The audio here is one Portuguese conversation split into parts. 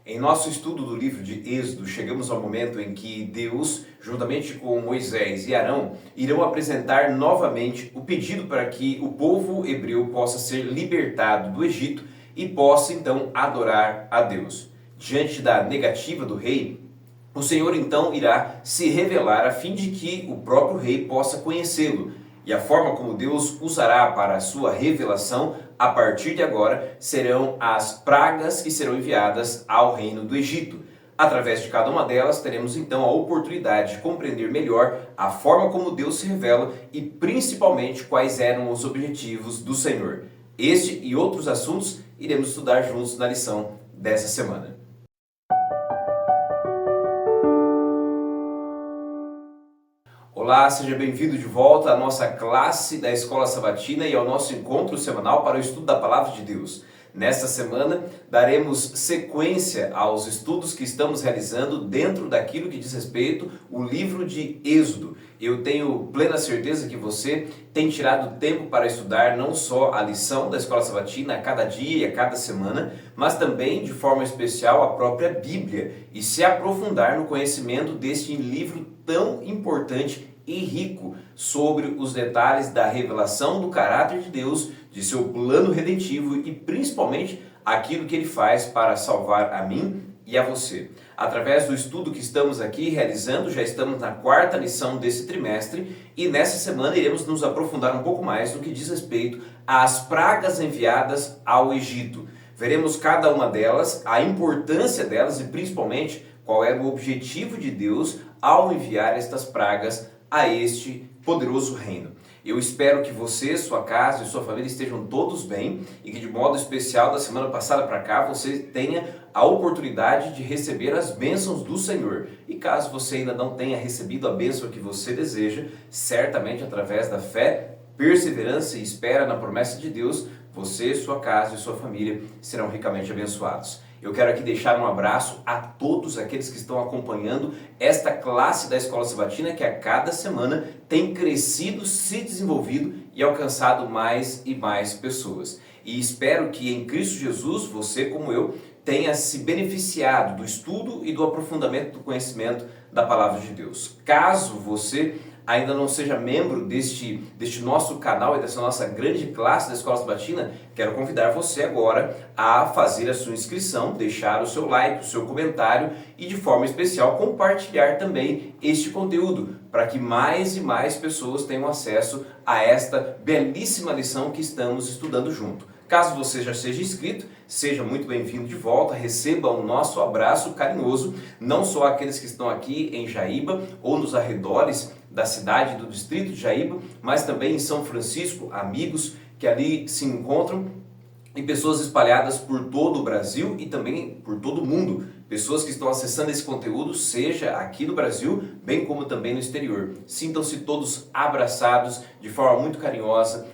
Em nosso estudo do livro de Êxodo, chegamos ao momento em que Deus, juntamente com Moisés e Arão, irão apresentar novamente o pedido para que o povo hebreu possa ser libertado do Egito e possa então adorar a Deus. Diante da negativa do rei, o Senhor então irá se revelar a fim de que o próprio rei possa conhecê-lo. E a forma como Deus usará para a sua revelação, a partir de agora, serão as pragas que serão enviadas ao reino do Egito. Através de cada uma delas, teremos então a oportunidade de compreender melhor a forma como Deus se revela e principalmente quais eram os objetivos do Senhor. Este e outros assuntos iremos estudar juntos na lição dessa semana. Olá, seja bem-vindo de volta à nossa classe da Escola Sabatina e ao nosso encontro semanal para o estudo da Palavra de Deus. Nesta semana, daremos sequência aos estudos que estamos realizando dentro daquilo que diz respeito ao livro de Êxodo. Eu tenho plena certeza que você tem tirado tempo para estudar não só a lição da Escola Sabatina a cada dia e a cada semana, mas também, de forma especial, a própria Bíblia e se aprofundar no conhecimento deste livro tão importante e rico sobre os detalhes da revelação do caráter de Deus, de seu plano redentivo e principalmente aquilo que ele faz para salvar a mim e a você. Através do estudo que estamos aqui realizando, já estamos na quarta lição desse trimestre e nessa semana iremos nos aprofundar um pouco mais no que diz respeito às pragas enviadas ao Egito. Veremos cada uma delas, a importância delas e principalmente qual era o objetivo de Deus ao enviar estas pragas a este poderoso reino. Eu espero que você, sua casa e sua família estejam todos bem e que de modo especial da semana passada para cá você tenha a oportunidade de receber as bênçãos do Senhor. E caso você ainda não tenha recebido a bênção que você deseja, certamente através da fé, perseverança e espera na promessa de Deus, você, sua casa e sua família serão ricamente abençoados. Eu quero aqui deixar um abraço a todos aqueles que estão acompanhando esta classe da Escola Sabatina que a cada semana tem crescido, se desenvolvido e alcançado mais e mais pessoas. E espero que em Cristo Jesus, você como eu, tenha se beneficiado do estudo e do aprofundamento do conhecimento da Palavra de Deus. Caso você ainda não seja membro deste nosso canal e dessa nossa grande classe da Escola Sabatina, quero convidar você agora a fazer a sua inscrição, deixar o seu like, o seu comentário e de forma especial compartilhar também este conteúdo para que mais e mais pessoas tenham acesso a esta belíssima lição que estamos estudando junto. Caso você já seja inscrito, seja muito bem-vindo de volta, receba o nosso abraço carinhoso, não só aqueles que estão aqui em Jaíba ou nos arredores da cidade do distrito de Jaíba, mas também em São Francisco, amigos que ali se encontram e pessoas espalhadas por todo o Brasil e também por todo o mundo. Pessoas que estão acessando esse conteúdo, seja aqui no Brasil, bem como também no exterior. Sintam-se todos abraçados de forma muito carinhosa,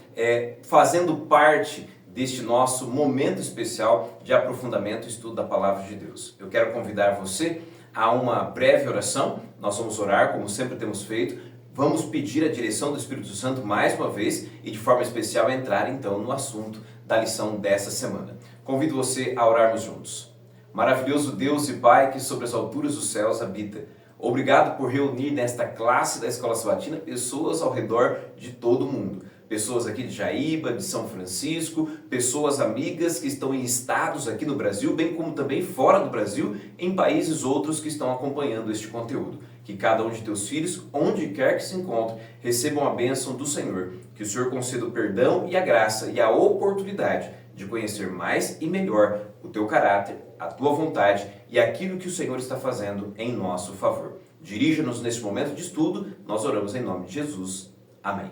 fazendo parte deste nosso momento especial de aprofundamento e estudo da Palavra de Deus. Eu quero convidar você a uma breve oração. Nós vamos orar, como sempre temos feito. Vamos pedir a direção do Espírito Santo mais uma vez e de forma especial entrar então no assunto da lição dessa semana. Convido você a orarmos juntos. Maravilhoso Deus e Pai que sobre as alturas dos céus habita. Obrigado por reunir nesta classe da Escola Sabatina pessoas ao redor de todo o mundo. Pessoas aqui de Jaíba, de São Francisco, pessoas amigas que estão em estados aqui no Brasil, bem como também fora do Brasil, em países outros que estão acompanhando este conteúdo. Que cada um de teus filhos, onde quer que se encontre, recebam a bênção do Senhor. Que o Senhor conceda o perdão e a graça e a oportunidade de conhecer mais e melhor o teu caráter, a tua vontade e aquilo que o Senhor está fazendo em nosso favor. Dirija-nos neste momento de estudo, nós oramos em nome de Jesus. Amém.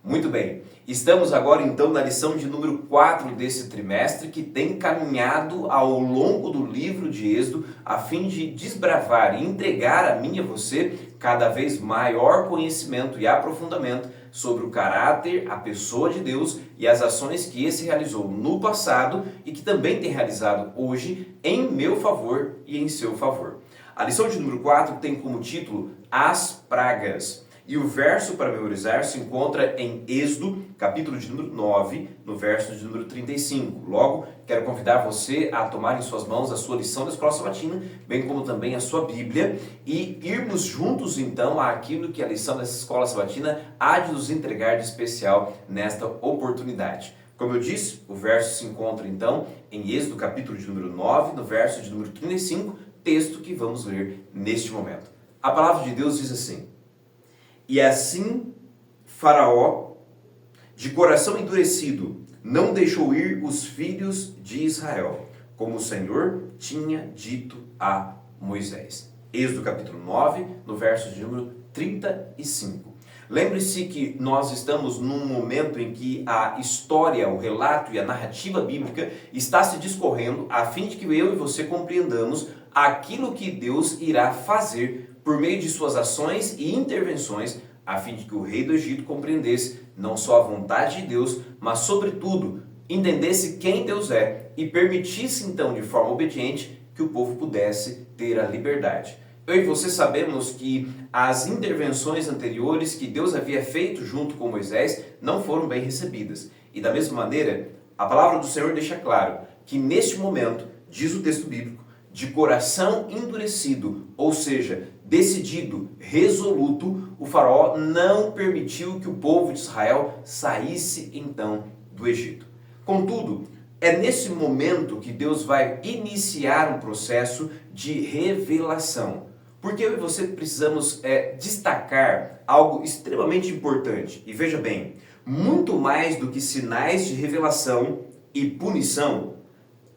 Muito bem, estamos agora então na lição de número 4 desse trimestre que tem caminhado ao longo do livro de Êxodo a fim de desbravar e entregar a mim e a você cada vez maior conhecimento e aprofundamento sobre o caráter, a pessoa de Deus e as ações que esse realizou no passado e que também tem realizado hoje em meu favor e em seu favor. A lição de número 4 tem como título As Pragas. E o verso para memorizar se encontra em Êxodo, capítulo de número 9, no verso de número 35. Logo, quero convidar você a tomar em suas mãos a sua lição da Escola Sabatina, bem como também a sua Bíblia, e irmos juntos então àquilo que a lição dessa Escola Sabatina há de nos entregar de especial nesta oportunidade. Como eu disse, o verso se encontra então em Êxodo, capítulo de número 9, no verso de número 35, texto que vamos ler neste momento. A palavra de Deus diz assim: E assim Faraó, de coração endurecido, não deixou ir os filhos de Israel, como o Senhor tinha dito a Moisés. Êxodo capítulo 9, no verso de número 35. Lembre-se que nós estamos num momento em que a história, o relato e a narrativa bíblica está se discorrendo a fim de que eu e você compreendamos aquilo que Deus irá fazer por meio de suas ações e intervenções, a fim de que o rei do Egito compreendesse não só a vontade de Deus, mas sobretudo entendesse quem Deus é e permitisse então de forma obediente que o povo pudesse ter a liberdade. Eu e você sabemos que as intervenções anteriores que Deus havia feito junto com Moisés não foram bem recebidas. E da mesma maneira, a palavra do Senhor deixa claro que neste momento, diz o texto bíblico, de coração endurecido, ou seja, decidido, resoluto, o faraó não permitiu que o povo de Israel saísse então do Egito. Contudo, é nesse momento que Deus vai iniciar um processo de revelação. Porque eu e você precisamos destacar algo extremamente importante. E veja bem, muito mais do que sinais de revelação e punição,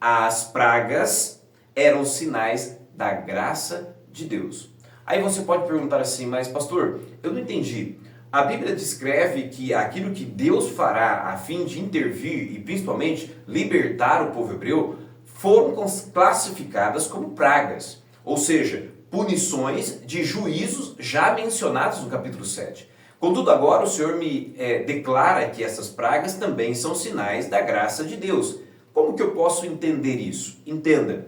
as pragas eram sinais da graça de Deus. Aí você pode perguntar assim, mas pastor, eu não entendi. A Bíblia descreve que aquilo que Deus fará a fim de intervir e principalmente libertar o povo hebreu foram classificadas como pragas, ou seja, punições de juízos já mencionados no capítulo 7. Contudo, agora o Senhor me declara que essas pragas também são sinais da graça de Deus. Como que eu posso entender isso? Entenda,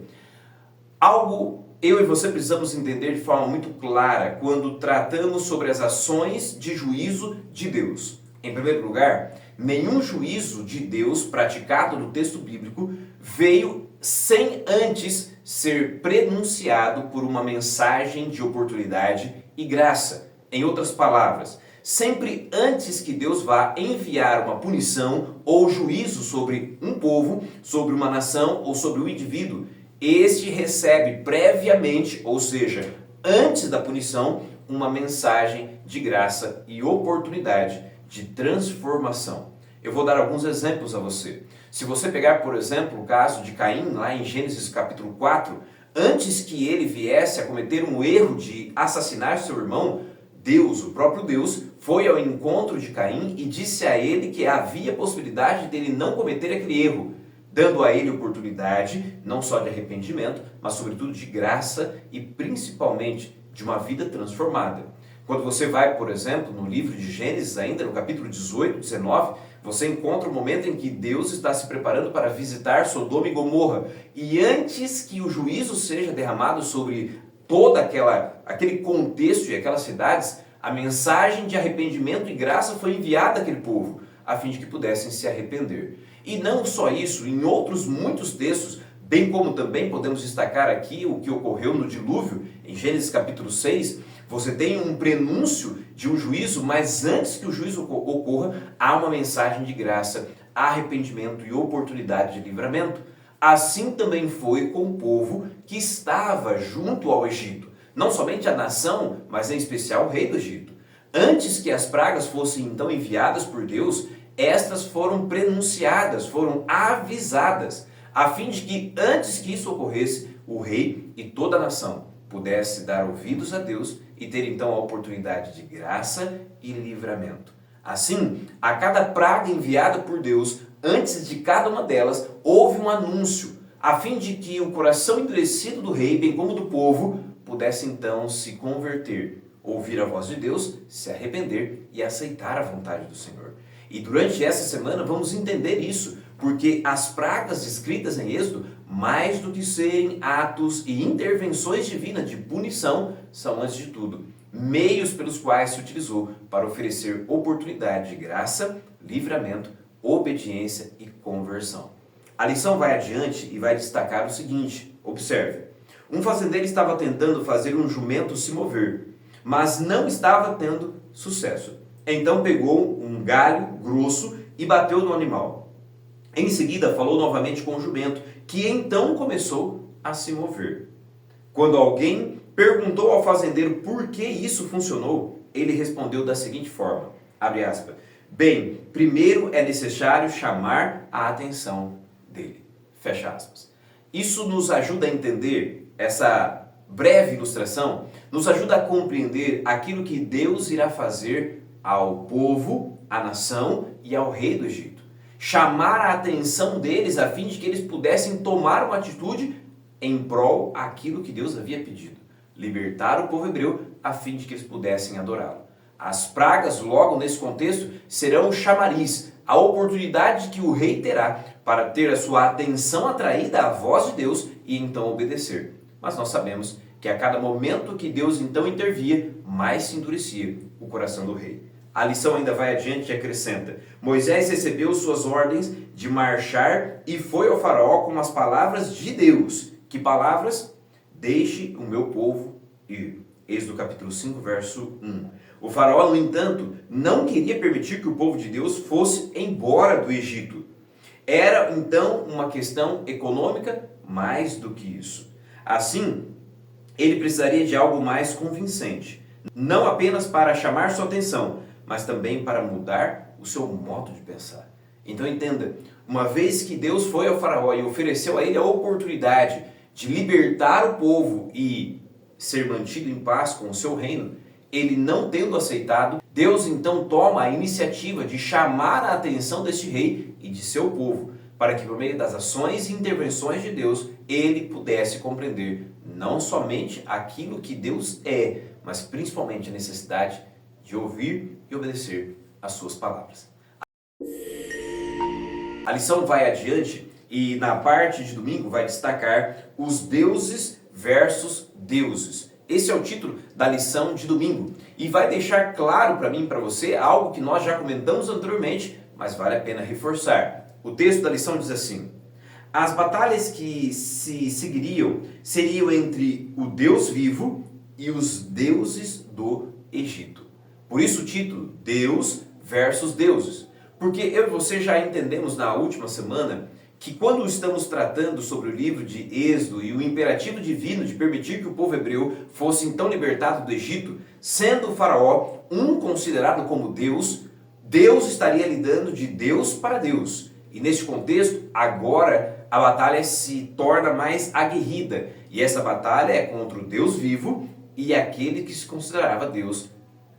algo eu e você precisamos entender de forma muito clara quando tratamos sobre as ações de juízo de Deus. Em primeiro lugar, nenhum juízo de Deus praticado no texto bíblico veio sem antes ser prenunciado por uma mensagem de oportunidade e graça. Em outras palavras, sempre antes que Deus vá enviar uma punição ou juízo sobre um povo, sobre uma nação ou sobre um indivíduo, este recebe previamente, ou seja, antes da punição, uma mensagem de graça e oportunidade de transformação. Eu vou dar alguns exemplos a você. Se você pegar, por exemplo, o caso de Caim, lá em Gênesis capítulo 4, antes que ele viesse a cometer um erro de assassinar seu irmão, Deus, o próprio Deus, foi ao encontro de Caim e disse a ele que havia possibilidade dele não cometer aquele erro, dando a ele oportunidade, não só de arrependimento, mas sobretudo de graça e principalmente de uma vida transformada. Quando você vai, por exemplo, no livro de Gênesis, ainda no capítulo 18, 19, você encontra o momento em que Deus está se preparando para visitar Sodoma e Gomorra. E antes que o juízo seja derramado sobre todo aquele contexto e aquelas cidades, a mensagem de arrependimento e graça foi enviada àquele povo, a fim de que pudessem se arrepender. E não só isso, em outros muitos textos, bem como também podemos destacar aqui o que ocorreu no dilúvio, em Gênesis capítulo 6, você tem um prenúncio de um juízo, mas antes que o juízo ocorra, há uma mensagem de graça, arrependimento e oportunidade de livramento. Assim também foi com o povo que estava junto ao Egito. Não somente a nação, mas em especial o rei do Egito. Antes que as pragas fossem então enviadas por Deus, estas foram prenunciadas, foram avisadas, a fim de que antes que isso ocorresse, o rei e toda a nação pudesse dar ouvidos a Deus e ter então a oportunidade de graça e livramento. Assim, a cada praga enviada por Deus, antes de cada uma delas, houve um anúncio, a fim de que o coração endurecido do rei, bem como do povo, pudesse então se converter, ouvir a voz de Deus, se arrepender e aceitar a vontade do Senhor. E durante essa semana vamos entender isso, porque as pragas descritas em Êxodo, mais do que serem atos e intervenções divinas de punição, são antes de tudo meios pelos quais se utilizou para oferecer oportunidade de graça, livramento, obediência e conversão. A lição vai adiante e vai destacar o seguinte: observe. Um fazendeiro estava tentando fazer um jumento se mover, mas não estava tendo sucesso. Então pegou um galho grosso e bateu no animal. Em seguida falou novamente com o jumento, que então começou a se mover. Quando alguém perguntou ao fazendeiro por que isso funcionou, ele respondeu da seguinte forma, abre aspas, bem, primeiro é necessário chamar a atenção dele, fecha aspas. Isso nos ajuda a entender, essa breve ilustração, nos ajuda a compreender aquilo que Deus irá fazer ao povo, à nação e ao rei do Egito. Chamar a atenção deles a fim de que eles pudessem tomar uma atitude em prol aquilo que Deus havia pedido. Libertar o povo hebreu a fim de que eles pudessem adorá-lo. As pragas, logo nesse contexto, serão o chamariz, a oportunidade que o rei terá para ter a sua atenção atraída à voz de Deus e então obedecer. Mas nós sabemos que a cada momento que Deus então intervia, mais se endurecia o coração do rei. A lição ainda vai adiante e acrescenta: Moisés recebeu suas ordens de marchar e foi ao faraó com as palavras de Deus. Que palavras? Deixe o meu povo ir. Êxodo capítulo 5, verso 1. O faraó, no entanto, não queria permitir que o povo de Deus fosse embora do Egito. Era, então, uma questão econômica mais do que isso. Assim, ele precisaria de algo mais convincente. Não apenas para chamar sua atenção, mas também para mudar o seu modo de pensar. Então entenda, uma vez que Deus foi ao faraó e ofereceu a ele a oportunidade de libertar o povo e ser mantido em paz com o seu reino, ele não tendo aceitado, Deus então toma a iniciativa de chamar a atenção deste rei e de seu povo, para que por meio das ações e intervenções de Deus, ele pudesse compreender não somente aquilo que Deus é, mas principalmente a necessidade de ouvir e obedecer às suas palavras. A lição vai adiante e na parte de domingo vai destacar os deuses versus deuses. Esse é o título da lição de domingo e vai deixar claro para mim e para você algo que nós já comentamos anteriormente, mas vale a pena reforçar. O texto da lição diz assim: as batalhas que se seguiriam seriam entre o Deus vivo e os deuses do Egito. Por isso o título, Deus versus deuses. Porque eu e você já entendemos na última semana que quando estamos tratando sobre o livro de Êxodo e o imperativo divino de permitir que o povo hebreu fosse então libertado do Egito, sendo o faraó um considerado como Deus, Deus estaria lidando de Deus para Deus. E neste contexto, agora a batalha se torna mais aguerrida. E essa batalha é contra o Deus vivo e aquele que se considerava Deus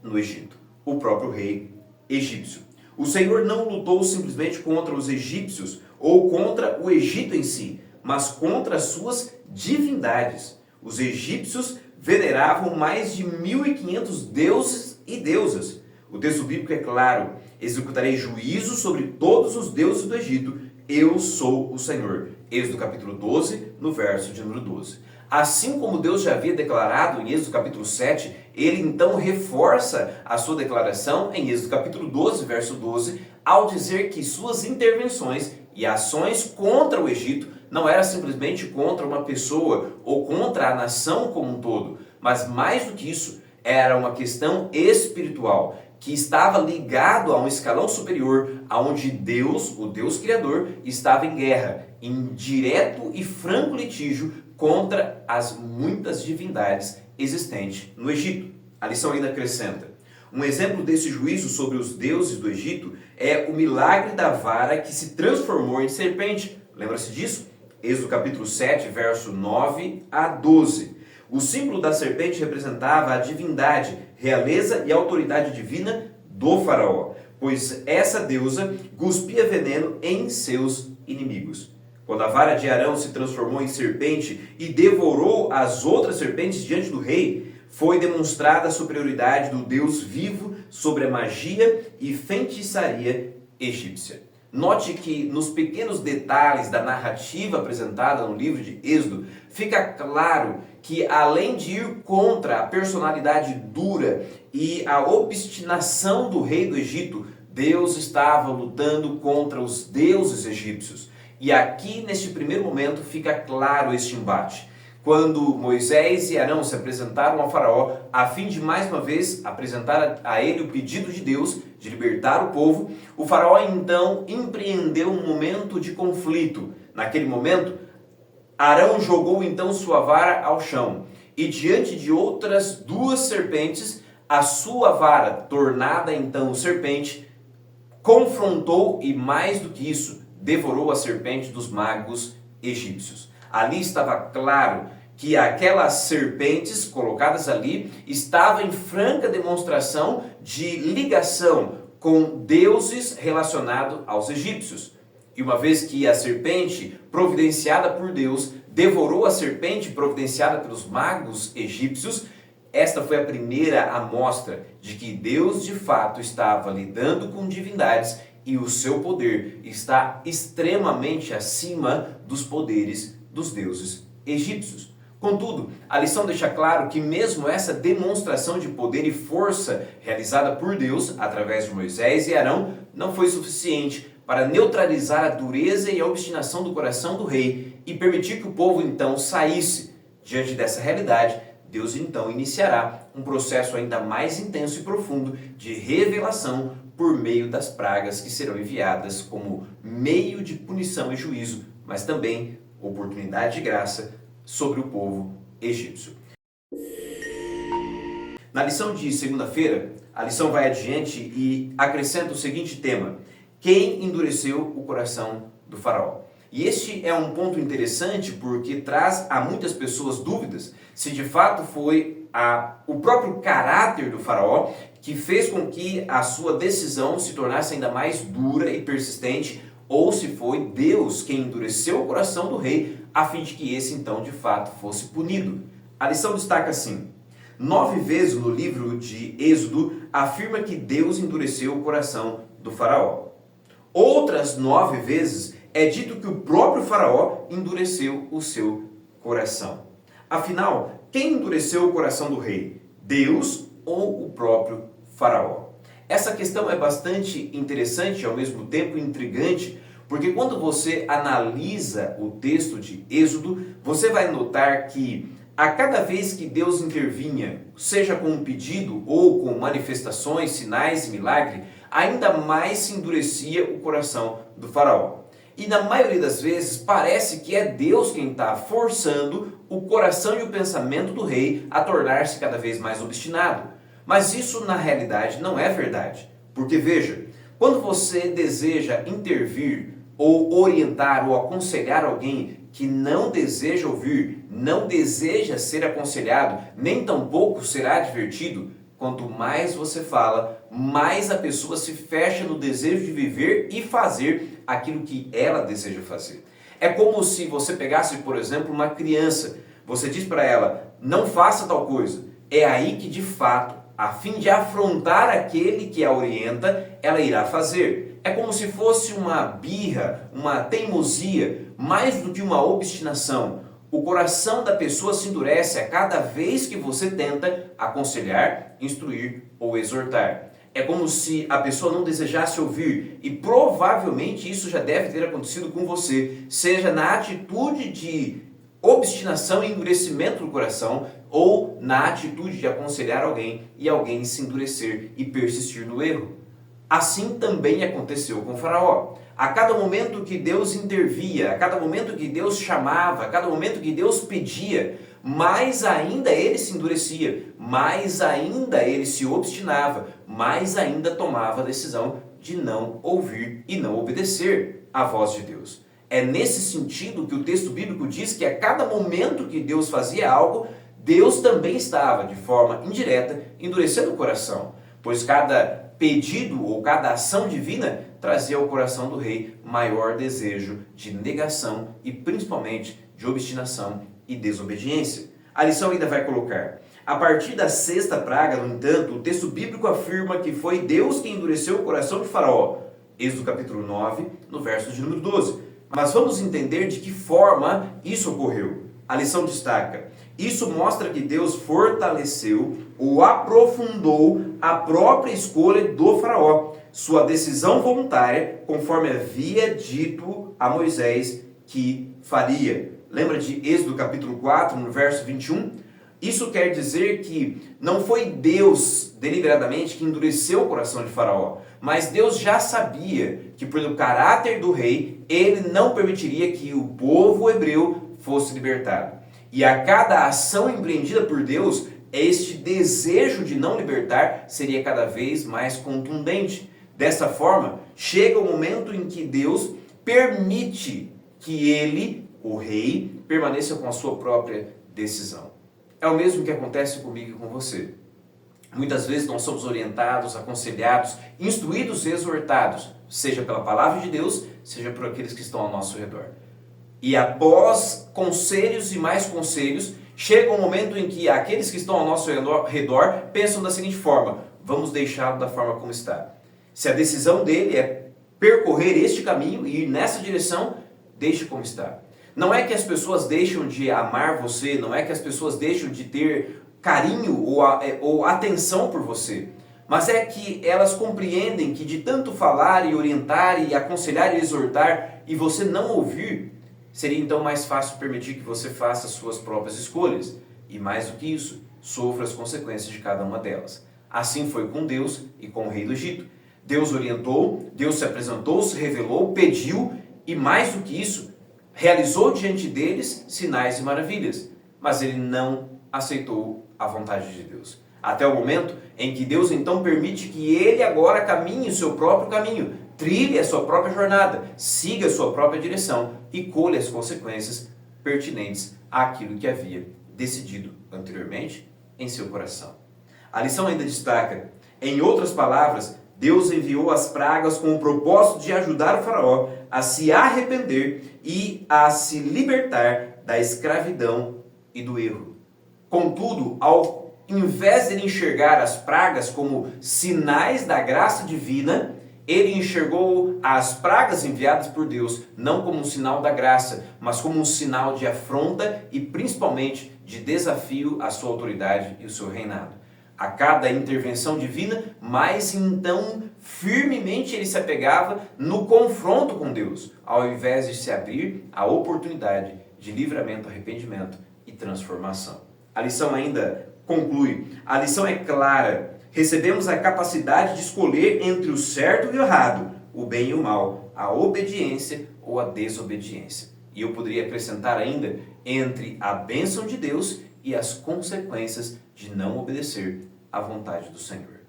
no Egito, o próprio rei egípcio. O Senhor não lutou simplesmente contra os egípcios ou contra o Egito em si, mas contra as suas divindades. Os egípcios veneravam mais de 1.500 deuses e deusas. O texto bíblico é claro: executarei juízo sobre todos os deuses do Egito, eu sou o Senhor. Êxodo capítulo 12, no verso de número 12. Assim como Deus já havia declarado em Êxodo capítulo 7, ele então reforça a sua declaração em Êxodo capítulo 12, verso 12, ao dizer que suas intervenções e ações contra o Egito não era simplesmente contra uma pessoa ou contra a nação como um todo, mas mais do que isso, era uma questão espiritual, que estava ligado a um escalão superior, aonde Deus, o Deus Criador, estava em guerra, em direto e franco litígio contra as muitas divindades existentes no Egito. A lição ainda acrescenta: um exemplo desse juízo sobre os deuses do Egito é o milagre da vara que se transformou em serpente. Lembra-se disso? Êxodo capítulo 7, verso 9 a 12. O símbolo da serpente representava a divindade, realeza e autoridade divina do faraó, pois essa deusa cuspia veneno em seus inimigos. Quando a vara de Arão se transformou em serpente e devorou as outras serpentes diante do rei, foi demonstrada a superioridade do Deus vivo sobre a magia e feitiçaria egípcia. Note que nos pequenos detalhes da narrativa apresentada no livro de Êxodo, fica claro que além de ir contra a personalidade dura e a obstinação do rei do Egito, Deus estava lutando contra os deuses egípcios. E aqui, neste primeiro momento, fica claro este embate. Quando Moisés e Arão se apresentaram ao faraó, a fim de mais uma vez apresentar a ele o pedido de Deus de libertar o povo, o faraó então empreendeu um momento de conflito. Naquele momento, Arão jogou então sua vara ao chão e diante de outras duas serpentes, a sua vara, tornada então serpente, confrontou e mais do que isso, devorou a serpente dos magos egípcios. Ali estava claro que aquelas serpentes colocadas ali estavam em franca demonstração de ligação com deuses relacionados aos egípcios. E uma vez que a serpente providenciada por Deus devorou a serpente providenciada pelos magos egípcios, esta foi a primeira amostra de que Deus de fato estava lidando com divindades e o seu poder está extremamente acima dos poderes dos deuses egípcios. Contudo, a lição deixa claro que mesmo essa demonstração de poder e força realizada por Deus através de Moisés e Arão não foi suficiente para neutralizar a dureza e a obstinação do coração do rei e permitir que o povo então saísse. Diante dessa realidade, Deus então iniciará um processo ainda mais intenso e profundo de revelação por meio das pragas que serão enviadas como meio de punição e juízo, mas também oportunidade de graça sobre o povo egípcio. Na lição de segunda-feira, a lição vai adiante e acrescenta o seguinte tema: quem endureceu o coração do faraó? E este é um ponto interessante porque traz a muitas pessoas dúvidas se de fato foi o próprio caráter do faraó que fez com que a sua decisão se tornasse ainda mais dura e persistente, ou se foi Deus quem endureceu o coração do rei a fim de que esse então de fato fosse punido. A lição destaca assim: 9 vezes no livro de Êxodo afirma que Deus endureceu o coração do faraó. Outras 9 vezes é dito que o próprio faraó endureceu o seu coração. Afinal, quem endureceu o coração do rei? Deus ou o próprio faraó? Essa questão é bastante interessante e ao mesmo tempo intrigante, porque quando você analisa o texto de Êxodo, você vai notar que a cada vez que Deus intervinha, seja com um pedido ou com manifestações, sinais e milagre, ainda mais se endurecia o coração do faraó. E na maioria das vezes parece que é Deus quem está forçando o coração e o pensamento do rei a tornar-se cada vez mais obstinado. Mas isso na realidade não é verdade. Porque veja, quando você deseja intervir ou orientar ou aconselhar alguém que não deseja ouvir, não deseja ser aconselhado, nem tampouco será advertido, quanto mais você fala, mais a pessoa se fecha no desejo de viver e fazer aquilo que ela deseja fazer. É como se você pegasse, por exemplo, uma criança, você diz para ela, não faça tal coisa. É aí que de fato, a fim de afrontar aquele que a orienta, ela irá fazer. É como se fosse uma birra, uma teimosia, mais do que uma obstinação. O coração da pessoa se endurece a cada vez que você tenta aconselhar, instruir ou exortar. É como se a pessoa não desejasse ouvir, e provavelmente isso já deve ter acontecido com você, seja na atitude de obstinação e endurecimento do coração, ou na atitude de aconselhar alguém e alguém se endurecer e persistir no erro. Assim também aconteceu com Faraó. A cada momento que Deus intervia, a cada momento que Deus chamava, a cada momento que Deus pedia, mais ainda ele se endurecia, mais ainda ele se obstinava, mais ainda tomava a decisão de não ouvir e não obedecer à voz de Deus. É nesse sentido que o texto bíblico diz que a cada momento que Deus fazia algo, Deus também estava, de forma indireta, endurecendo o coração, pois cada pedido ou cada ação divina trazia ao coração do rei maior desejo de negação e principalmente de obstinação e desobediência. A lição ainda vai colocar: a partir da 6ª praga, no entanto, o texto bíblico afirma que foi Deus quem endureceu o coração de Faraó. Êxodo capítulo 9, no verso de número 12. Mas vamos entender de que forma isso ocorreu. A lição destaca: isso mostra que Deus fortaleceu ou aprofundou a própria escolha do faraó, sua decisão voluntária, conforme havia dito a Moisés que faria. Lembra de Êxodo capítulo 4, no verso 21? Isso quer dizer que não foi Deus deliberadamente que endureceu o coração de Faraó, mas Deus já sabia que, pelo caráter do rei, ele não permitiria que o povo hebreu fosse libertado. E a cada ação empreendida por Deus, este desejo de não libertar seria cada vez mais contundente. Dessa forma, chega o momento em que Deus permite que ele, o rei, permaneça com a sua própria decisão. É o mesmo que acontece comigo e com você. Muitas vezes nós somos orientados, aconselhados, instruídos e exortados, seja pela palavra de Deus, seja por aqueles que estão ao nosso redor. E após conselhos e mais conselhos, chega um momento em que aqueles que estão ao nosso redor pensam da seguinte forma: vamos deixá-lo da forma como está. Se a decisão dele é percorrer este caminho e ir nessa direção, deixe como está. Não é que as pessoas deixam de amar você, não é que as pessoas deixam de ter carinho ou atenção por você, mas é que elas compreendem que de tanto falar e orientar e aconselhar e exortar e você não ouvir, seria então mais fácil permitir que você faça suas próprias escolhas e, mais do que isso, sofra as consequências de cada uma delas. Assim foi com Deus e com o rei do Egito. Deus orientou, Deus se apresentou, se revelou, pediu e, mais do que isso, realizou diante deles sinais e maravilhas, mas ele não aceitou a vontade de Deus. Até o momento em que Deus então permite que ele agora caminhe o seu próprio caminho, trilhe a sua própria jornada, siga a sua própria direção e colhe as consequências pertinentes àquilo que havia decidido anteriormente em seu coração. A lição ainda destaca: em outras palavras, Deus enviou as pragas com o propósito de ajudar o faraó a se arrepender e a se libertar da escravidão e do erro. Contudo, ao invés de ele enxergar as pragas como sinais da graça divina, ele enxergou as pragas enviadas por Deus não como um sinal da graça, mas como um sinal de afronta e principalmente de desafio à sua autoridade e o seu reinado. A cada intervenção divina, mais então firmemente ele se apegava no confronto com Deus, ao invés de se abrir à oportunidade de livramento, arrependimento e transformação. A lição ainda conclui: a lição é clara. Recebemos a capacidade de escolher entre o certo e o errado, o bem e o mal, a obediência ou a desobediência. E eu poderia acrescentar ainda entre a bênção de Deus e as consequências de não obedecer à vontade do Senhor.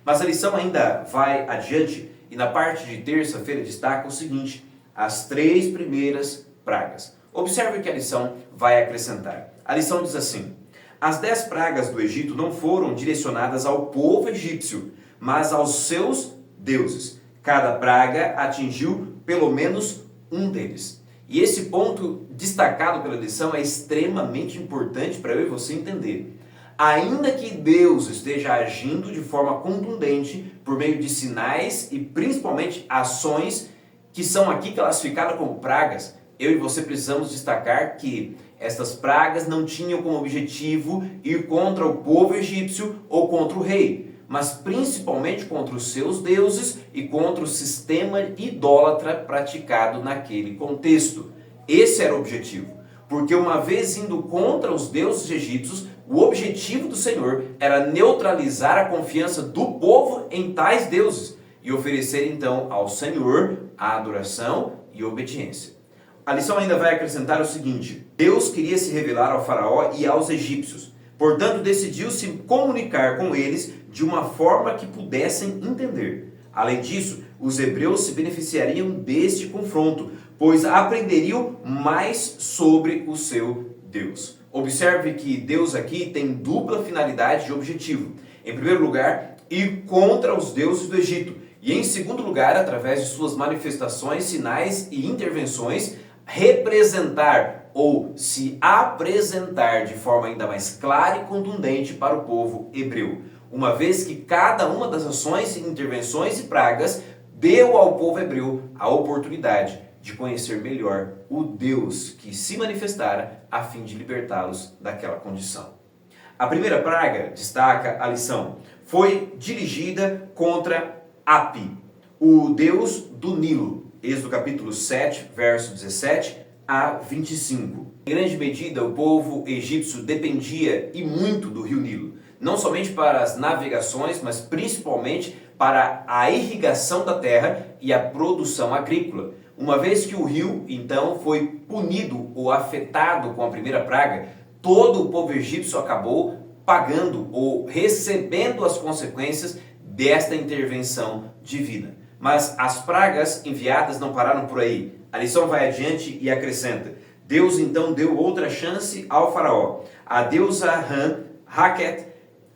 Mas a lição ainda vai adiante e na parte de terça-feira destaca o seguinte: as 3 primeiras pragas. Observe o que a lição vai acrescentar. A lição diz assim: as 10 pragas do Egito não foram direcionadas ao povo egípcio, mas aos seus deuses. Cada praga atingiu pelo menos um deles. E esse ponto destacado pela lição é extremamente importante para eu e você entender. Ainda que Deus esteja agindo de forma contundente por meio de sinais e principalmente ações que são aqui classificadas como pragas, eu e você precisamos destacar que estas pragas não tinham como objetivo ir contra o povo egípcio ou contra o rei, mas principalmente contra os seus deuses e contra o sistema idólatra praticado naquele contexto. Esse era o objetivo, porque uma vez indo contra os deuses egípcios, o objetivo do Senhor era neutralizar a confiança do povo em tais deuses e oferecer então ao Senhor a adoração e obediência. A lição ainda vai acrescentar o seguinte: Deus queria se revelar ao faraó e aos egípcios, portanto decidiu se comunicar com eles de uma forma que pudessem entender. Além disso, os hebreus se beneficiariam deste confronto, pois aprenderiam mais sobre o seu Deus. Observe que Deus aqui tem dupla finalidade e objetivo. Em primeiro lugar, ir contra os deuses do Egito. E em segundo lugar, através de suas manifestações, sinais e intervenções, representar ou se apresentar de forma ainda mais clara e contundente para o povo hebreu. uma vez que cada uma das ações, intervenções e pragas deu ao povo hebreu a oportunidade de conhecer melhor o Deus que se manifestara a fim de libertá-los daquela condição. A primeira praga, destaca a lição, foi dirigida contra Api, o deus do Nilo. Êxodo capítulo 7, verso 17 a 25. Em grande medida, o povo egípcio dependia e muito do rio Nilo, não somente para as navegações, mas principalmente para a irrigação da terra e a produção agrícola. Uma vez que o rio, então, foi punido ou afetado com a primeira praga, todo o povo egípcio acabou pagando ou recebendo as consequências desta intervenção divina. Mas as pragas enviadas não pararam por aí. A lição vai adiante e acrescenta: Deus então deu outra chance ao faraó. A deusa Raquete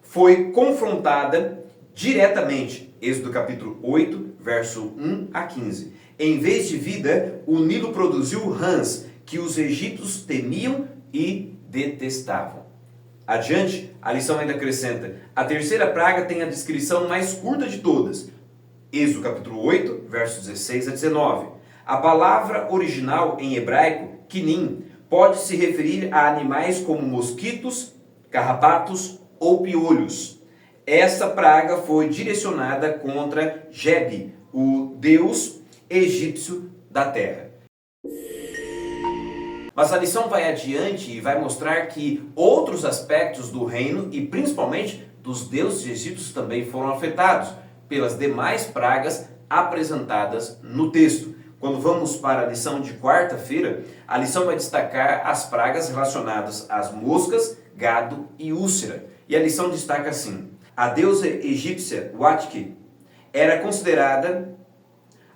foi confrontada diretamente. Êxodo capítulo 8, verso 1 a 15. Em vez de vida, o Nilo produziu rãs que os egípcios temiam e detestavam. Adiante, a lição ainda acrescenta: a terceira praga tem a descrição mais curta de todas. Êxodo capítulo 8, versos 16 a 19. A palavra original em hebraico, quinim, pode se referir a animais como mosquitos, carrapatos ou piolhos. Essa praga foi direcionada contra Geb, o deus egípcio da terra. Mas a lição vai adiante e vai mostrar que outros aspectos do reino e principalmente dos deuses egípcios também foram afetados pelas demais pragas apresentadas no texto. Quando vamos para a lição de quarta-feira, a lição vai destacar as pragas relacionadas às moscas, gado e úlcera. E a lição destaca assim: a deusa egípcia Watki era considerada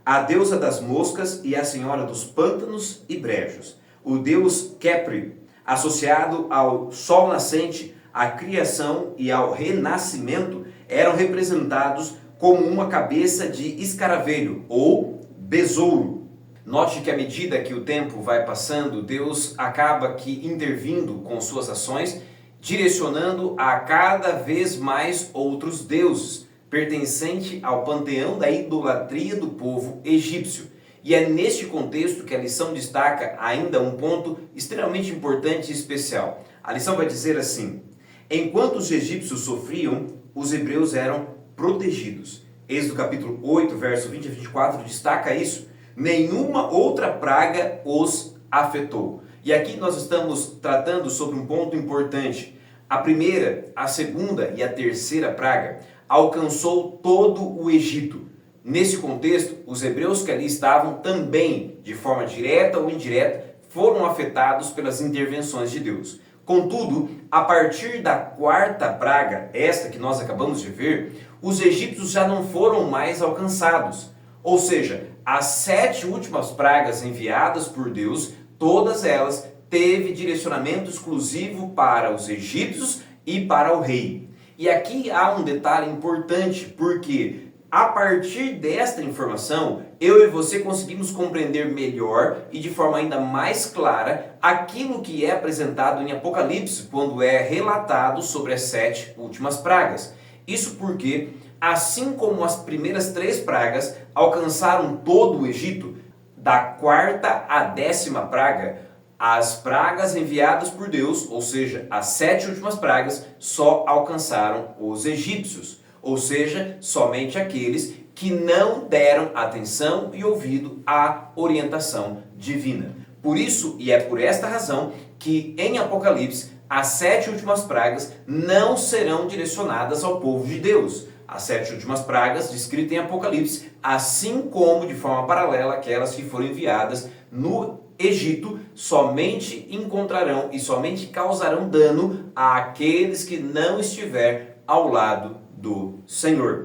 a deusa das moscas e a senhora dos pântanos e brejos. O deus Kepri, associado ao sol nascente, à criação e ao renascimento, eram representados como uma cabeça de escaravelho ou besouro. Note que à medida que o tempo vai passando, Deus acaba que intervindo com suas ações, direcionando a cada vez mais outros deuses, pertencente ao panteão da idolatria do povo egípcio. E é neste contexto que a lição destaca ainda um ponto extremamente importante e especial. A lição vai dizer assim: enquanto os egípcios sofriam, os hebreus eram protegidos. Êxodo capítulo 8, verso 20 a 24 destaca isso. Nenhuma outra praga os afetou. E aqui nós estamos tratando sobre um ponto importante. A primeira, a segunda e a terceira praga alcançou todo o Egito. Nesse contexto, os hebreus que ali estavam também, de forma direta ou indireta, foram afetados pelas intervenções de Deus. Contudo, a partir da quarta praga, esta que nós acabamos de ver, os egípcios já não foram mais alcançados. Ou seja, as 7 últimas pragas enviadas por Deus, todas elas teve direcionamento exclusivo para os egípcios e para o rei. E aqui há um detalhe importante, porque a partir desta informação, eu e você conseguimos compreender melhor e de forma ainda mais clara aquilo que é apresentado em Apocalipse, quando é relatado sobre as 7 últimas pragas. Isso porque, assim como as primeiras 3 pragas alcançaram todo o Egito, da quarta à 10ª praga, as pragas enviadas por Deus, ou seja, as 7 últimas pragas, só alcançaram os egípcios. Ou seja, somente aqueles que não deram atenção e ouvido à orientação divina. Por isso, e é por esta razão, que em Apocalipse, as 7 últimas pragas não serão direcionadas ao povo de Deus. As 7 últimas pragas descritas em Apocalipse, assim como de forma paralela aquelas que foram enviadas no Egito, somente encontrarão e somente causarão dano àqueles que não estiver ao lado do Senhor.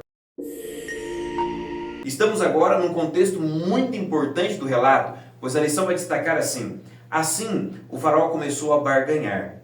Estamos agora num contexto muito importante do relato, pois a lição vai destacar assim: assim o faraó começou a barganhar.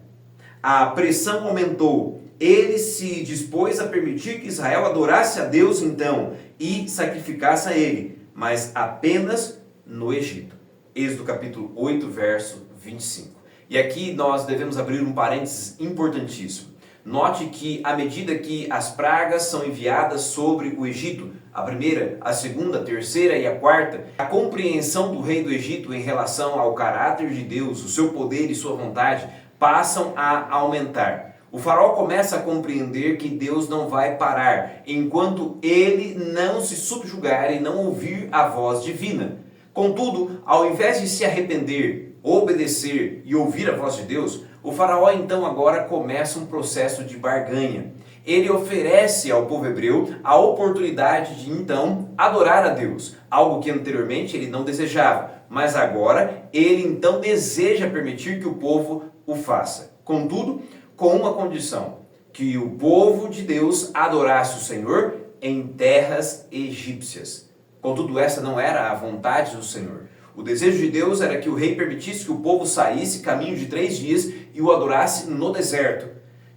A pressão aumentou. Ele se dispôs a permitir que Israel adorasse a Deus então e sacrificasse a ele, mas apenas no Egito. Êxodo capítulo 8, verso 25. E aqui nós devemos abrir um parênteses importantíssimo. Note que à medida que as pragas são enviadas sobre o Egito, a primeira, a segunda, a terceira e a quarta, a compreensão do rei do Egito em relação ao caráter de Deus, o seu poder e sua vontade, passam a aumentar. O faraó começa a compreender que Deus não vai parar enquanto ele não se subjugar e não ouvir a voz divina. Contudo, ao invés de se arrepender, obedecer e ouvir a voz de Deus, o faraó então agora começa um processo de barganha. Ele oferece ao povo hebreu a oportunidade de então adorar a Deus, algo que anteriormente ele não desejava, mas agora ele então deseja permitir que o povo o faça. Contudo, com uma condição, que o povo de Deus adorasse o Senhor em terras egípcias. Contudo, essa não era a vontade do Senhor. O desejo de Deus era que o rei permitisse que o povo saísse caminho de 3 dias e o adorasse no deserto.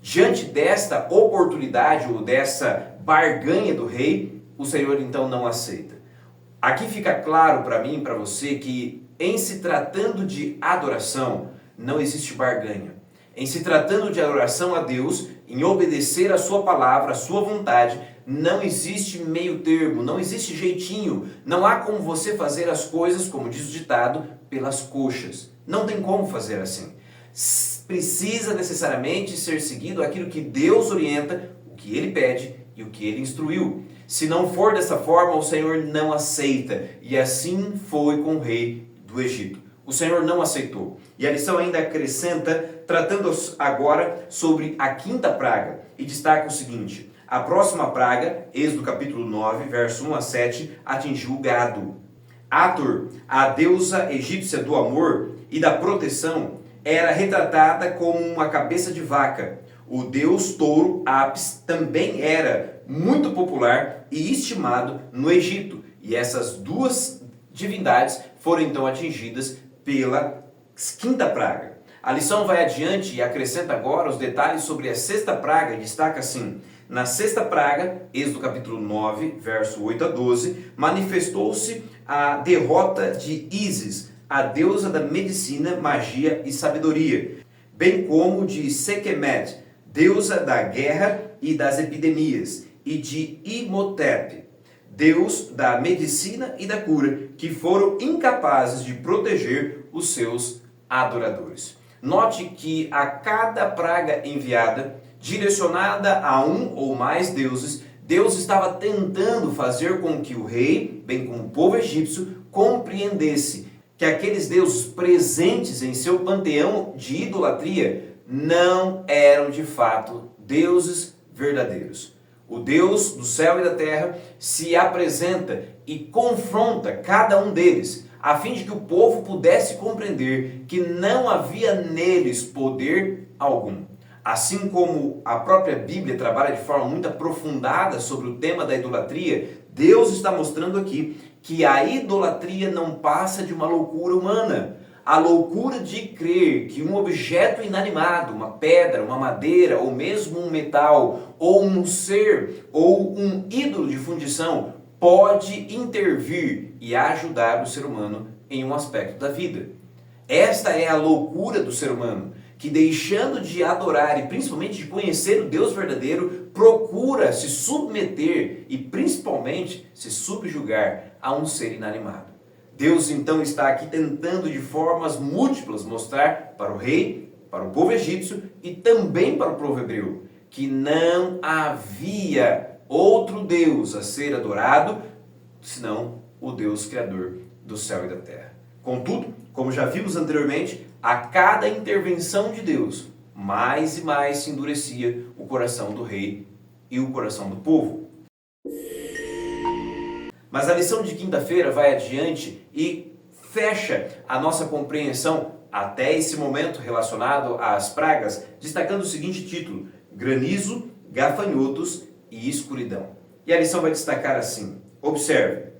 Diante desta oportunidade ou dessa barganha do rei, o Senhor então não aceita. Aqui fica claro para mim e para você que em se tratando de adoração, não existe barganha. Em se tratando de adoração a Deus, em obedecer a sua palavra, a sua vontade, não existe meio termo, não existe jeitinho. Não há como você fazer as coisas, como diz o ditado, pelas coxas. Não tem como fazer assim. Precisa necessariamente ser seguido aquilo que Deus orienta, o que Ele pede e o que Ele instruiu. Se não for dessa forma, o Senhor não aceita. E assim foi com o rei do Egito. O Senhor não aceitou. E a lição ainda acrescenta, tratando agora sobre a quinta praga. E destaca o seguinte: a próxima praga, Êxodo capítulo 9, verso 1 a 7, atingiu o gado. Hathor, a deusa egípcia do amor e da proteção, era retratada como uma cabeça de vaca. O deus touro, Apis, também era muito popular e estimado no Egito. E essas duas divindades foram então atingidas pela quinta praga. A lição vai adiante e acrescenta agora os detalhes sobre a sexta praga e destaca assim: na sexta praga, Êxodo capítulo 9, verso 8 a 12, manifestou-se a derrota de Ísis, a deusa da medicina, magia e sabedoria, bem como de Sekhmet, deusa da guerra e das epidemias, e de Imhotep, deus da medicina e da cura, que foram incapazes de proteger os seus adoradores. Note que a cada praga enviada, direcionada a um ou mais deuses, Deus estava tentando fazer com que o rei, bem como o povo egípcio, compreendesse que aqueles deuses presentes em seu panteão de idolatria não eram de fato deuses verdadeiros. O Deus do céu e da terra se apresenta e confronta cada um deles, a fim de que o povo pudesse compreender que não havia neles poder algum. Assim como a própria Bíblia trabalha de forma muito aprofundada sobre o tema da idolatria, Deus está mostrando aqui que a idolatria não passa de uma loucura humana. A loucura de crer que um objeto inanimado, uma pedra, uma madeira, ou mesmo um metal, ou um ser, ou um ídolo de fundição, pode intervir e ajudar o ser humano em um aspecto da vida. Esta é a loucura do ser humano, que deixando de adorar e principalmente de conhecer o Deus verdadeiro, procura se submeter e principalmente se subjugar a um ser inanimado. Deus então está aqui tentando de formas múltiplas mostrar para o rei, para o povo egípcio e também para o povo hebreu que não havia outro Deus a ser adorado senão o Deus Criador do céu e da terra. Contudo, como já vimos anteriormente, a cada intervenção de Deus, mais e mais se endurecia o coração do rei e o coração do povo. Mas a lição de quinta-feira vai adiante e fecha a nossa compreensão até esse momento relacionado às pragas, destacando o seguinte título: granizo, gafanhotos e escuridão. E a lição vai destacar assim: observe,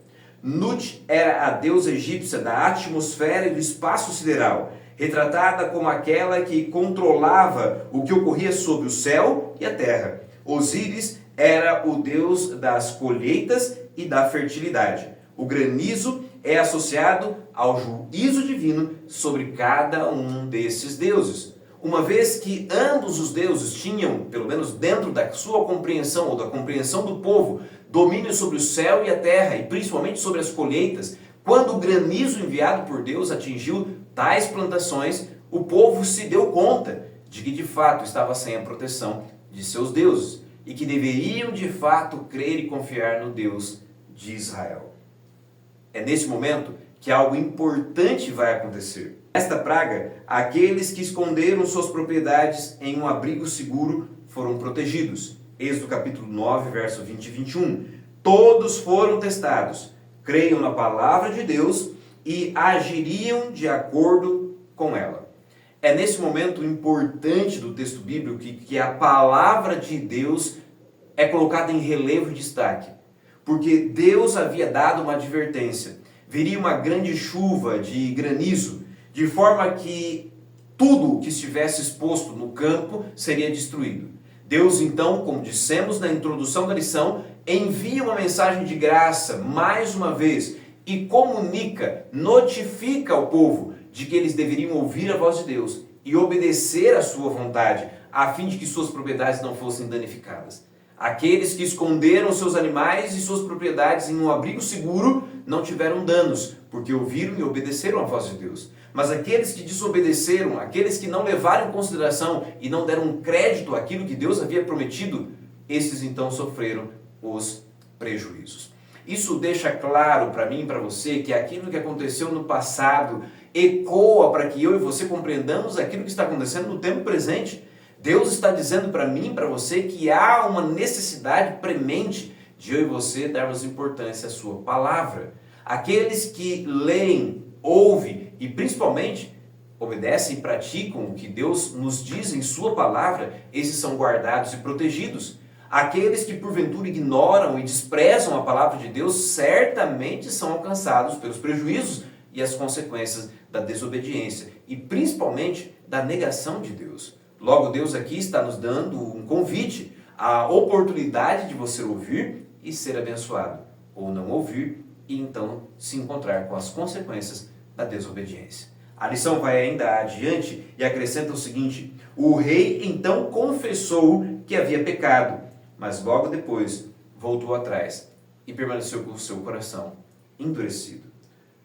Nut era a deusa egípcia da atmosfera e do espaço sideral, retratada como aquela que controlava o que ocorria sob o céu e a terra. Osíris era o deus das colheitas e da fertilidade. O granizo é associado ao juízo divino sobre cada um desses deuses. uma vez que ambos os deuses tinham, pelo menos dentro da sua compreensão ou da compreensão do povo, domínio sobre o céu e a terra e principalmente sobre as colheitas, quando o granizo enviado por Deus atingiu tais plantações, o povo se deu conta de que de fato estava sem a proteção de seus deuses e que deveriam de fato crer e confiar no Deus de Israel. É nesse momento que algo importante vai acontecer. Nesta praga, aqueles que esconderam suas propriedades em um abrigo seguro foram protegidos. Êxodo capítulo 9, verso 20 e 21. Todos foram testados, creiam na palavra de Deus e agiriam de acordo com ela. É nesse momento importante do texto bíblico que a palavra de Deus é colocada em relevo e destaque. Porque Deus havia dado uma advertência. Viria uma grande chuva de granizo, de forma que tudo que estivesse exposto no campo seria destruído. Deus então, como dissemos na introdução da lição, envia uma mensagem de graça mais uma vez e comunica, notifica ao povo de que eles deveriam ouvir a voz de Deus e obedecer à sua vontade, a fim de que suas propriedades não fossem danificadas. Aqueles que esconderam seus animais e suas propriedades em um abrigo seguro não tiveram danos, porque ouviram e obedeceram à voz de Deus. Mas aqueles que desobedeceram, aqueles que não levaram em consideração e não deram crédito àquilo que Deus havia prometido, esses então sofreram os prejuízos. Isso deixa claro para mim e para você que aquilo que aconteceu no passado ecoa para que eu e você compreendamos aquilo que está acontecendo no tempo presente. Deus está dizendo para mim e para você que há uma necessidade premente de eu e você darmos importância à sua palavra. Aqueles que leem, ouvem e principalmente obedecem e praticam o que Deus nos diz em sua palavra, esses são guardados e protegidos. Aqueles que porventura ignoram e desprezam a palavra de Deus certamente são alcançados pelos prejuízos e as consequências da desobediência e principalmente da negação de Deus. Logo, Deus aqui está nos dando um convite, a oportunidade de você ouvir e ser abençoado, ou não ouvir e então se encontrar com as consequências da desobediência. A lição vai ainda adiante e acrescenta o seguinte: o rei então confessou que havia pecado, mas logo depois voltou atrás e permaneceu com o seu coração endurecido.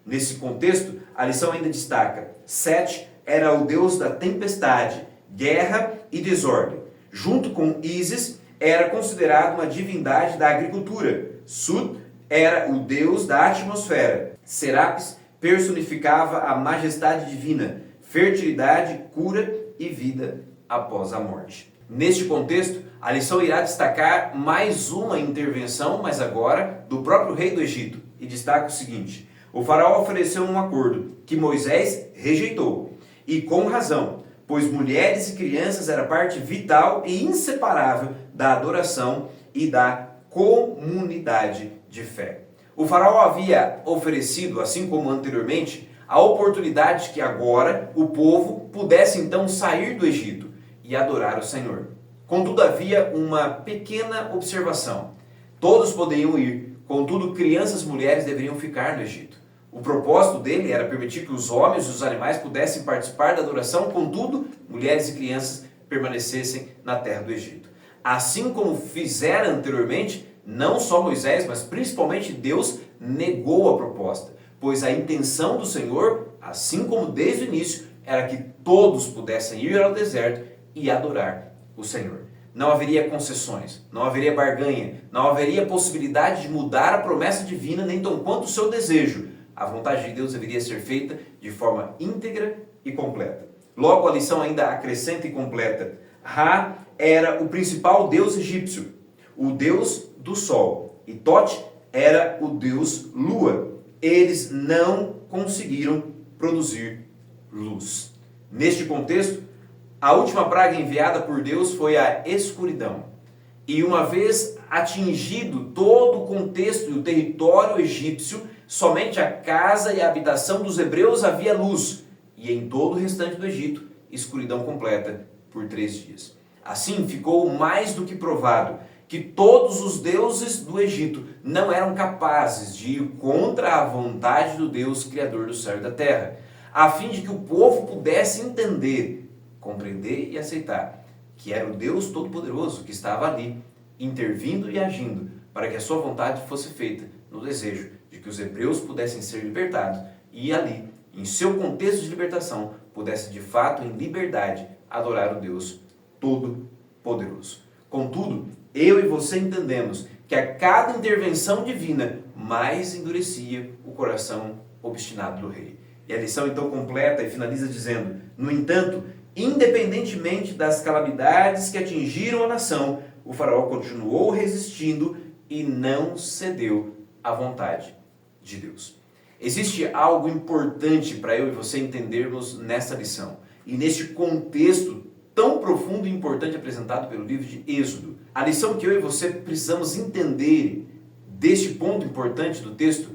Nesse contexto, a lição ainda destaca: Sete era o deus da tempestade, guerra e desordem. Junto com Ísis, era considerado uma divindade da agricultura. Sut era o deus da atmosfera. Serapis personificava a majestade divina, fertilidade, cura e vida após a morte. Neste contexto, a lição irá destacar mais uma intervenção, mas agora do próprio rei do Egito, e destaca o seguinte: o faraó ofereceu um acordo que Moisés rejeitou, e com razão, pois mulheres e crianças eram parte vital e inseparável da adoração e da comunidade de fé. O faraó havia oferecido, assim como anteriormente, a oportunidade que agora o povo pudesse então sair do Egito e adorar o Senhor. Contudo, havia uma pequena observação. Todos poderiam ir, contudo, crianças e mulheres deveriam ficar no Egito. O propósito dele era permitir que os homens e os animais pudessem participar da adoração, contudo, mulheres e crianças permanecessem na terra do Egito. Assim como fizera anteriormente, não só Moisés, mas principalmente Deus negou a proposta, pois a intenção do Senhor, assim como desde o início, era que todos pudessem ir ao deserto e adorar o Senhor. Não haveria concessões, não haveria barganha, não haveria possibilidade de mudar a promessa divina, nem tampouco o seu desejo. A vontade de Deus deveria ser feita de forma íntegra e completa. Logo, a lição ainda acrescenta e completa: Ra era o principal deus egípcio, o deus do sol, e Tote era o deus lua. Eles não conseguiram produzir luz. Neste contexto, a última praga enviada por Deus foi a escuridão. E uma vez atingido todo o contexto e o território egípcio, somente a casa e a habitação dos hebreus havia luz, e em todo o restante do Egito, escuridão completa por 3 dias. Assim, ficou mais do que provado que todos os deuses do Egito não eram capazes de ir contra a vontade do Deus Criador do céu e da terra, a fim de que o povo pudesse entender compreender e aceitar que era o Deus Todo-Poderoso que estava ali, intervindo e agindo para que a sua vontade fosse feita, no desejo de que os hebreus pudessem ser libertados e ali, em seu contexto de libertação, pudesse de fato, em liberdade, adorar o Deus Todo-Poderoso. Contudo, eu e você entendemos que a cada intervenção divina mais endurecia o coração obstinado do rei. E a lição então completa e finaliza dizendo: no entanto, independentemente das calamidades que atingiram a nação, o faraó continuou resistindo e não cedeu à vontade de Deus. Existe algo importante para eu e você entendermos nessa lição e neste contexto tão profundo e importante apresentado pelo livro de Êxodo. A lição que eu e você precisamos entender deste ponto importante do texto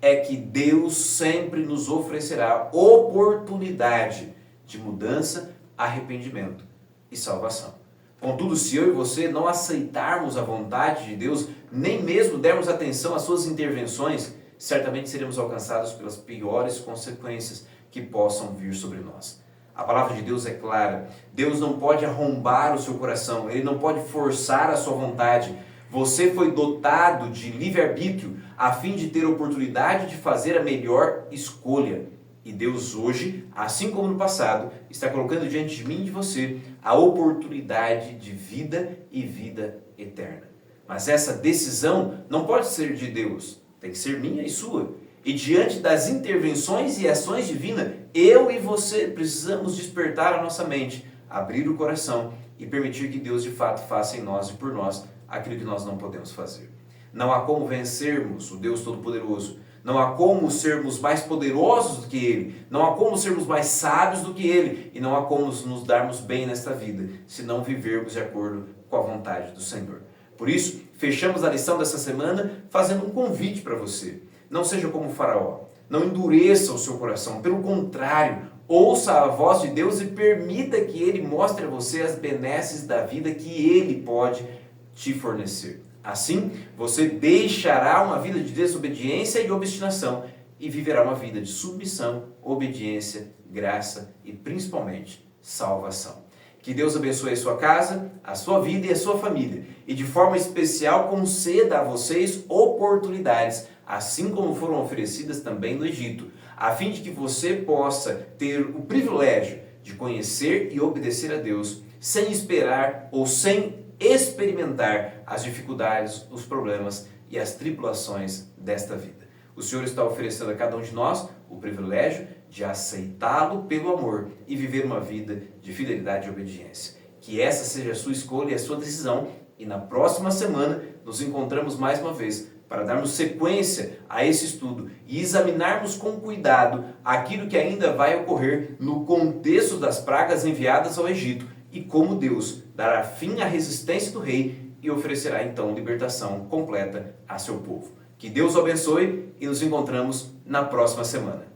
é que Deus sempre nos oferecerá oportunidade de mudança, arrependimento e salvação. Contudo, se eu e você não aceitarmos a vontade de Deus, nem mesmo dermos atenção às suas intervenções, certamente seremos alcançados pelas piores consequências que possam vir sobre nós. A palavra de Deus é clara. Deus não pode arrombar o seu coração, Ele não pode forçar a sua vontade. Você foi dotado de livre-arbítrio a fim de ter a oportunidade de fazer a melhor escolha. E Deus hoje, assim como no passado, está colocando diante de mim e de você a oportunidade de vida e vida eterna. Mas essa decisão não pode ser de Deus, tem que ser minha e sua. E diante das intervenções e ações divinas, eu e você precisamos despertar a nossa mente, abrir o coração e permitir que Deus de fato faça em nós e por nós aquilo que nós não podemos fazer. Não há como vencermos o Deus Todo-Poderoso. Não há como sermos mais poderosos do que Ele. Não há como sermos mais sábios do que Ele. E não há como nos darmos bem nesta vida, se não vivermos de acordo com a vontade do Senhor. Por isso, fechamos a lição dessa semana fazendo um convite para você. Não seja como o faraó. Não endureça o seu coração. Pelo contrário, ouça a voz de Deus e permita que Ele mostre a você as benesses da vida que Ele pode te fornecer. Assim, você deixará uma vida de desobediência e obstinação e viverá uma vida de submissão, obediência, graça e principalmente salvação. Que Deus abençoe a sua casa, a sua vida e a sua família e de forma especial conceda a vocês oportunidades, assim como foram oferecidas também no Egito, a fim de que você possa ter o privilégio de conhecer e obedecer a Deus sem esperar ou sem experimentar as dificuldades, os problemas e as tribulações desta vida. O Senhor está oferecendo a cada um de nós o privilégio de aceitá-lo pelo amor e viver uma vida de fidelidade e obediência. Que essa seja a sua escolha e a sua decisão. E na próxima semana nos encontramos mais uma vez para darmos sequência a esse estudo e examinarmos com cuidado aquilo que ainda vai ocorrer no contexto das pragas enviadas ao Egito e como Deus dará fim à resistência do rei e oferecerá então libertação completa a seu povo. Que Deus o abençoe e nos encontramos na próxima semana.